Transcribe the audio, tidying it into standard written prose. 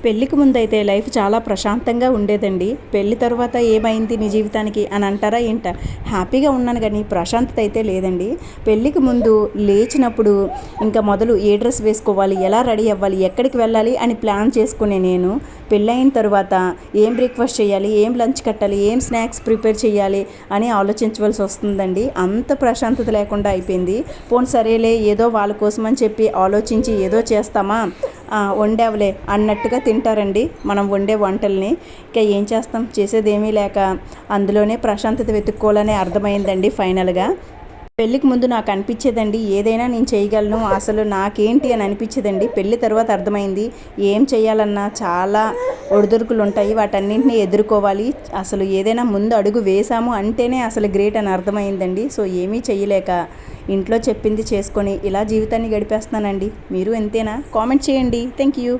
పెళ్ళికి ముందైతే లైఫ్ చాలా ప్రశాంతంగా ఉండేదండి. పెళ్లి తర్వాత ఏమైంది నీ జీవితానికి అని అంటారా ఏంట? హ్యాపీగా ఉన్నాను కానీ ప్రశాంతత అయితే లేదండి. పెళ్ళికి ముందు లేచినప్పుడు ఇంకా మొదలు ఏ డ్రెస్ వేసుకోవాలి, ఎలా రెడీ అవ్వాలి, ఎక్కడికి వెళ్ళాలి అని ప్లాన్ చేసుకునే నేను పెళ్ళైన తర్వాత ఏం బ్రేక్ఫాస్ట్ చేయాలి, ఏం లంచ్ కట్టాలి, ఏం స్నాక్స్ ప్రిపేర్ చేయాలి అని ఆలోచించవలసి వస్తుందండి. అంత ప్రశాంతత లేకుండా అయిపోయింది. పోనీ సరేలే ఏదో వాళ్ళ కోసం అని చెప్పి ఆలోచించి ఏదో చేస్తామా, వండావులే అన్నట్టుగా తింటారండి మనం వండే వంటల్ని. ఇంకా ఏం చేస్తాం, చేసేదేమీ లేక అందులోనే ప్రశాంతత వెతుక్కోవాలని అర్థమైందండి ఫైనల్గా. పెళ్ళికి ముందు నాకు అనిపించేదండి ఏదైనా నేను చేయగలను, అసలు నాకేంటి అని అనిపించేదండి. పెళ్ళి తర్వాత అర్థమైంది ఏం చేయాలన్నా చాలా ఒడిదుడుకులు ఉంటాయి, వాటన్నింటినీ ఎదుర్కోవాలి. అసలు ఏదైనా ముందు అడుగు వేసాము అంటేనే అసలు గ్రేట్ అని అర్థమైందండి. సో ఏమీ చేయలేక ఇంట్లో చెప్పింది చేసుకొని ఇలా జీవితాన్ని గడిపేస్తున్నానండి. మీరు ఎంతేనా? కామెంట్ చేయండి. Thank you.